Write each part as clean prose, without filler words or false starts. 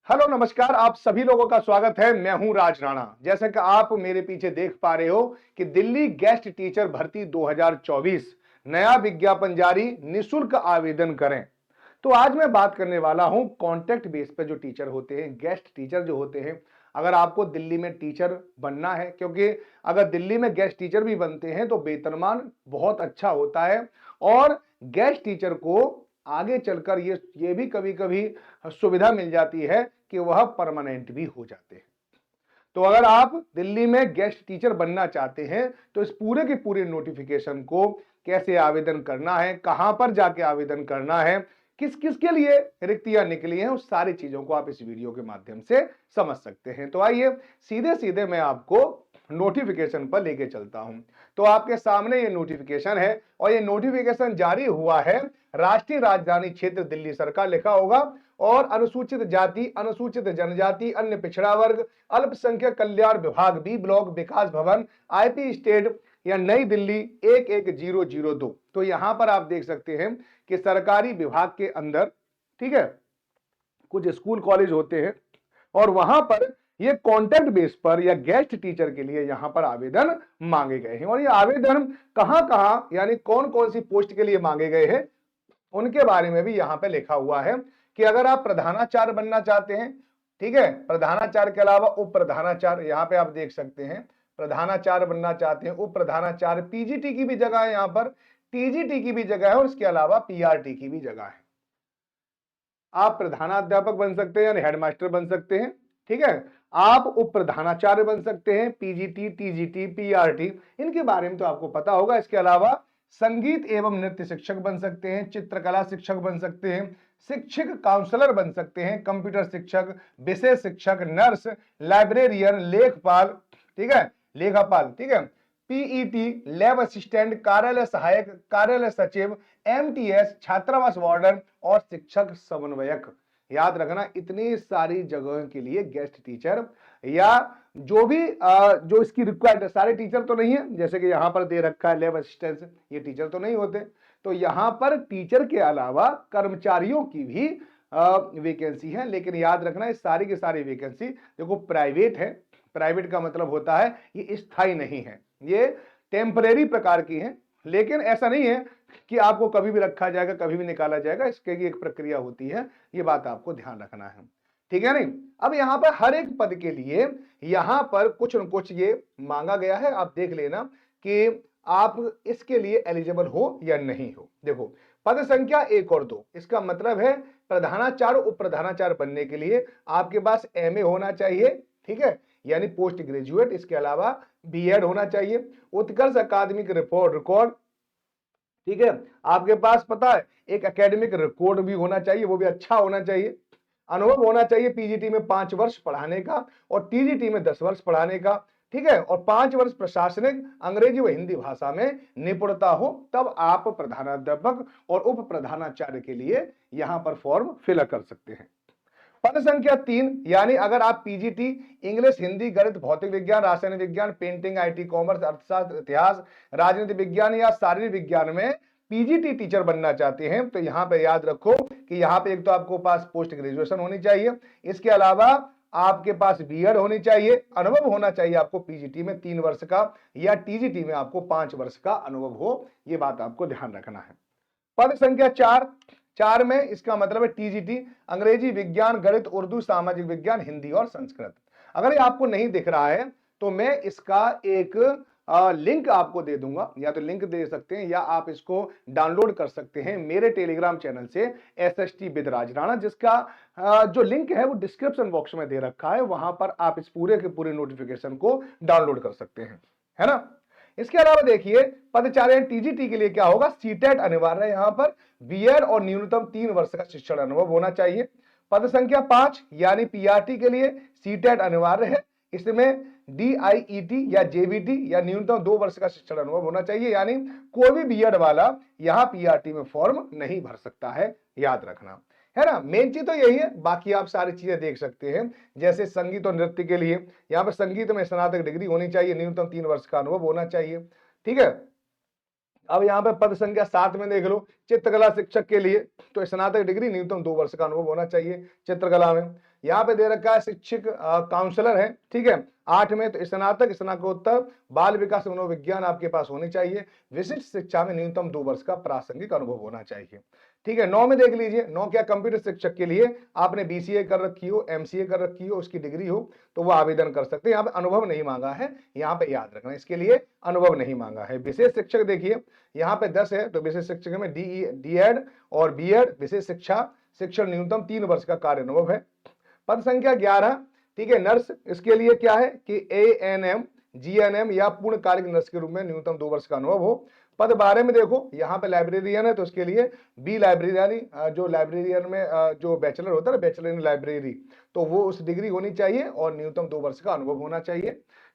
Hello नमस्कार, आप सभी लोगों का स्वागत है। मैं हूं राज राणा। जैसे कि आप मेरे पीछे देख पा रहे हो कि दिल्ली गेस्ट टीचर भर्ती 2024 नया विज्ञापन जारी, निशुल्क आवेदन करें। तो आज मैं बात करने वाला हूं कॉन्ट्रैक्ट बेस पे जो टीचर होते हैं, गेस्ट टीचर जो होते हैं। अगर आपको दिल्ली में टीचर बनना है, क्योंकि अगर दिल्ली में गेस्ट टीचर भी बनते हैं तो वेतनमान बहुत अच्छा होता है और गेस्ट टीचर को आगे चलकर ये भी कभी कभी सुविधा मिल जाती है कि वह परमानेंट भी हो जाते हैं। तो अगर आप दिल्ली में गेस्ट टीचर बनना चाहते हैं तो इस पूरे की पूरी नोटिफिकेशन को कैसे आवेदन करना है, कहां पर जाके आवेदन करना है, किस किस के लिए रिक्तियां निकली हैं, उस सारी चीजों को आप इस वीडियो के माध्यम से समझ सकते हैं। तो आइए सीधे सीधे मैं आपको नोटिफिकेशन पर लेके चलता हूं। तो आपके सामने ये नोटिफिकेशन है और ये नोटिफिकेशन जारी हुआ है राष्ट्रीय राजधानी क्षेत्र दिल्ली सरकार लिखा होगा और अनुसूचित जाति, अनुसूचित जनजाति, अन्य पिछड़ा वर्ग, अल्पसंख्यक कल्याण विभाग, बी ब्लॉक, विकास भवन, आईपी स्टेट या नई दिल्ली 11002। तो यहां पर आप देख सकते हैं कि सरकारी विभाग के अंदर, ठीक है, कुछ स्कूल कॉलेज होते हैं और वहां पर ये कॉन्ट्रैक्ट बेस पर या गेस्ट टीचर के लिए यहां पर आवेदन मांगे गए हैं। और ये आवेदन कहां कहां यानी कौन कौन सी पोस्ट के लिए मांगे गए हैं उनके बारे में भी यहां पे लिखा हुआ है कि अगर आप प्रधानाचार्य बनना चाहते हैं, ठीक है, प्रधानाचार्य के अलावा उप प्रधानाचार्य, यहां पे आप देख सकते हैं प्रधानाचार्य बनना चाहते हैं, उप प्रधानाचार्य, पीजीटी की भी जगह है, यहां पर टीजीटी की भी जगह है और इसके अलावा पीआरटी की भी जगह है। आप प्रधानाध्यापक बन सकते हैं यानी हेडमास्टर बन सकते हैं, ठीक है, आप उप प्रधानाचार्य बन सकते हैं, पीजीटी, टीजीटी, पीआरटी, इनके बारे में तो आपको पता होगा। इसके अलावा संगीत एवं नृत्य शिक्षक बन सकते हैं, चित्रकला शिक्षक बन सकते हैं, शिक्षक काउंसलर बन सकते हैं, कंप्यूटर शिक्षक, विषय शिक्षक, नर्स, लाइब्रेरियन, लेखपाल, ठीक है, लेखापाल, ठीक है, पीईटी, लैब असिस्टेंट, कार्यालय सहायक, कार्यालय सचिव, एमटीएस, छात्रावास वार्डन और शिक्षक समन्वयक। याद रखना, इतनी सारी जगहों के लिए गेस्ट टीचर या जो भी जो इसकी रिक्वायर्ड, सारे टीचर तो नहीं है, जैसे कि यहां पर दे रखा है लैब असिस्टेंट, ये टीचर तो नहीं होते। तो यहां पर टीचर के अलावा कर्मचारियों की भी वैकेंसी है। लेकिन याद रखना, इस सारी की सारी वैकेंसी देखो प्राइवेट है। प्राइवेट का मतलब होता है ये स्थायी नहीं है, ये टेम्परेरी प्रकार की है। लेकिन ऐसा नहीं है कि आपको कभी भी रखा जाएगा, कभी भी निकाला जाएगा, इसके एक प्रक्रिया होती है, ये बात आपको ध्यान रखना है, ठीक है नहीं। अब यहां पर हर एक पद के लिए यहां पर कुछ न कुछ ये मांगा गया है, आप देख लेना कि आप इसके लिए एलिजिबल हो या नहीं हो। देखो, पद संख्या 1 और 2, इसका मतलब है प्रधानाचार्य उप प्रधानाचार्य बनने के लिए आपके पास एमए होना चाहिए, ठीक है, यानी पोस्ट ग्रेजुएट। इसके अलावा बीएड होना चाहिए, उत्कर्ष अकादमिक रिकॉर्ड, ठीक है, आपके पास पता है एक एकेडमिक रिकॉर्ड भी होना चाहिए, वो भी अच्छा होना चाहिए। अनुभव होना चाहिए पीजीटी में 5 वर्ष पढ़ाने का और टीजीटी में 10 वर्ष पढ़ाने का, ठीक है, और 5 वर्ष प्रशासनिक अंग्रेजी व हिंदी भाषा में निपुणता हो, तब आप प्रधानाध्यापक और उप प्रधानाचार्य के लिए यहां पर फॉर्म फिल कर सकते हैं। पद संख्या 3, यानी अगर आप पीजीटी इंग्लिश, हिंदी, गणित, भौतिक विज्ञान, रासायनिक विज्ञान, पेंटिंग, आईटी, कॉमर्स, अर्थशास्त्र, इतिहास, राजनीति विज्ञान या शारीरिक विज्ञान में पीजीटी टीचर बनना चाहते हैं, तो यहां पे याद रखो कि यहां पे एक तो आपको पास पोस्ट ग्रेजुएशन होनी चाहिए, इसके अलावा आपके पास बीएड होनी चाहिए, अनुभव होना चाहिए आपको पीजीटी में 3 वर्ष का या टीजीटी में आपको 5 वर्ष का अनुभव हो, ये बात आपको ध्यान रखना है। पद संख्या 4, 4 में इसका मतलब है टीजीटी अंग्रेजी, विज्ञान, गणित, उर्दू, सामाजिक विज्ञान, हिंदी और संस्कृत। अगर ये आपको नहीं दिख रहा है तो मैं इसका एक लिंक आपको दे दूंगा, या तो लिंक दे सकते हैं या आप इसको डाउनलोड कर सकते हैं मेरे टेलीग्राम चैनल से, एसएसटी विद राज राणा, जिसका जो लिंक है वो डिस्क्रिप्शन बॉक्स में दे रखा है। वहां पर आप इस पूरे के पूरे नोटिफिकेशन को डाउनलोड कर सकते हैं, है ना। इसके अलावा देखिए पद 4 टीजीटी के लिए क्या होगा, सीटेट अनिवार्य है, यहां पर बीएड और न्यूनतम 3 वर्ष का शिक्षण अनुभव होना चाहिए। पद संख्या 5 यानी पीआरटी के लिए सीटेट अनिवार्य है, इसमें डीआईईटी या जेबीटी या न्यूनतम 2 वर्ष का शिक्षण अनुभव होना चाहिए, यानी कोई भी बीएड वाला यहां पीआरटी में फॉर्म नहीं भर सकता है, याद रखना, है ना। मेन चीज तो यही है, बाकी आप सारी चीजें देख सकते हैं। जैसे संगीत और नृत्य के लिए यहां पर संगीत में स्नातक डिग्री होनी चाहिए, न्यूनतम 3 वर्ष का अनुभव होना चाहिए, ठीक है। अब यहां पे पद संख्या 7 में देख लो, चित्रकला शिक्षक के लिए तो स्नातक डिग्री, न्यूनतम 2 वर्ष का अनुभव होना चाहिए चित्रकला में। यहाँ पे दे रखा है शिक्षक काउंसलर है, ठीक है। 8 में तो स्नातक, स्नातकोत्तर, बाल विकास मनोविज्ञान आपके पास होनी चाहिए। विशिष्ट शिक्षा में न्यूनतम 2 वर्ष का प्रासंगिक अनुभव होना चाहिए, ठीक है। 9 में देख लीजिए, 9 क्या, कंप्यूटर शिक्षक के लिए आपने बीसीए कर रखी हो, एमसीए कर रखी हो, उसकी डिग्री हो तो वो आवेदन कर सकते हैं। यहाँ पे अनुभव नहीं मांगा है, यहाँ पे याद रखना, इसके लिए अनुभव नहीं मांगा है। विशेष शिक्षक देखिए यहाँ पे 10 है, तो विशेष शिक्षक में डीएड और बीएड विशेष शिक्षण न्यूनतम 3 वर्ष का कार्य अनुभव है। पद संख्या 11, ठीक है, नर्स, इसके लिए क्या है कि एएनएम, जीएनएम या पूर्णकालिक नर्स के रूप में न्यूनतम 2 वर्ष का अनुभव हो। पद 12 में देखो यहाँ पे लाइब्रेरियन है, तो उसके लिए बी लाइब्रेरियन, जो लाइब्रेरियन में जो बैचलर होता है, बैचलर इन लाइब्रेरी, तो वो उस डिग्री होनी चाहिए और न्यूनतम 2 वर्ष का अनुभव होना चाहिए,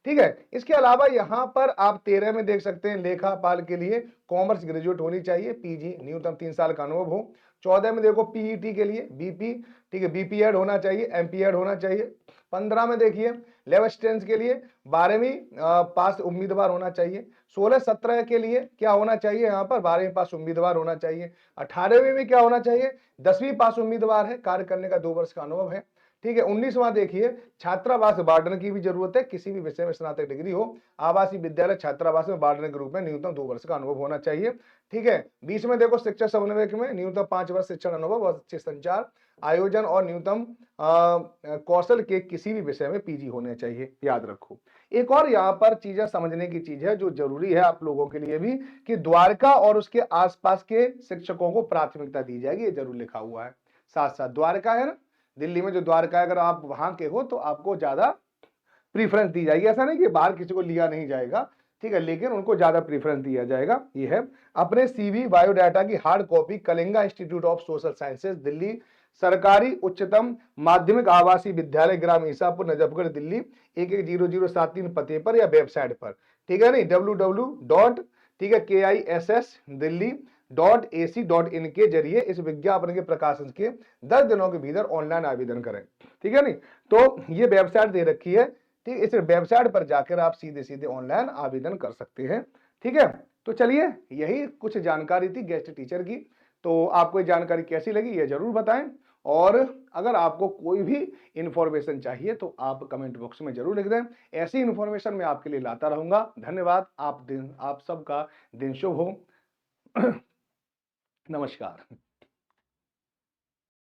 ठीक है। इसके अलावा यहाँ पर आप 13 में देख सकते हैं, लेखापाल के लिए कॉमर्स ग्रेजुएट होनी चाहिए, पीजी, न्यूनतम 3 साल का अनुभव हो। 14 में देखो पीईटी के लिए बीपी, ठीक है, बीपीएड होना चाहिए, एमपीएड होना चाहिए। 15 में देखिए लेवल स्टेंस के लिए 12वीं पास उम्मीदवार होना चाहिए। 16-17 के लिए क्या होना चाहिए, यहाँ पर 12वीं पास उम्मीदवार होना चाहिए। 18वीं में क्या होना चाहिए, 10वीं पास उम्मीदवार है, कार्य करने का 2 वर्ष का अनुभव है, ठीक है। 19वां देखिए छात्रावास वार्डन की भी जरूरत है, किसी भी विषय में स्नातक डिग्री हो, आवासीय विद्यालय छात्रावास में वार्डन के रूप में न्यूनतम 2 वर्ष का अनुभव होना चाहिए, ठीक है। 20 में देखो शिक्षक समन्वयक में न्यूनतम 5 वर्ष शिक्षण अनुभव और अच्छे संचार, आयोजन और न्यूनतम कौशल के किसी भी विषय में पीजी होने चाहिए, याद रखो। एक और यहाँ पर चीजें समझने की चीज है जो जरूरी है आप लोगों के लिए भी, कि द्वारका और उसके आसपास के शिक्षकों को प्राथमिकता दी जाएगी, ये जरूर लिखा हुआ है। साथ साथ द्वारका है ना, दिल्ली में जो द्वारका है, अगर आप वहां के हो तो आपको ज्यादा प्रीफरेंस दी जाएगी। ऐसा नहीं कि बाहर किसी को लिया नहीं जाएगा, ठीक है, लेकिन उनको ज्यादा प्रीफरेंस दिया जाएगा। ये है अपने सीवी बायोडाटा की hard copy Kalinga institute of social sciences, Delhi सरकारी उच्चतम माध्यमिक आवासीय विद्यालय, ग्राम ईसापुर, नजफगढ़, दिल्ली 110073 पते पर या वेबसाइट पर, ठीक है, नहीं www. ठीक है KISS-Delhi.AC.in के जरिए इस विज्ञापन के प्रकाशन के 10 दिनों के भीतर ऑनलाइन आवेदन करें, ठीक है नहीं। तो ये वेबसाइट दे रखी है, ठीक, इस वेबसाइट पर जाकर आप सीधे सीधे ऑनलाइन आवेदन कर सकते हैं, ठीक है। तो चलिए यही कुछ जानकारी थी गेस्ट टीचर की। तो आपको ये जानकारी कैसी लगी ये जरूर बताएं, और अगर आपको कोई भी इंफॉर्मेशन चाहिए तो आप कमेंट बॉक्स में जरूर लिख दें। ऐसी इंफॉर्मेशन मैं आपके लिए लाता रहूंगा। धन्यवाद, आप सबका दिन शुभ हो। नमस्कार।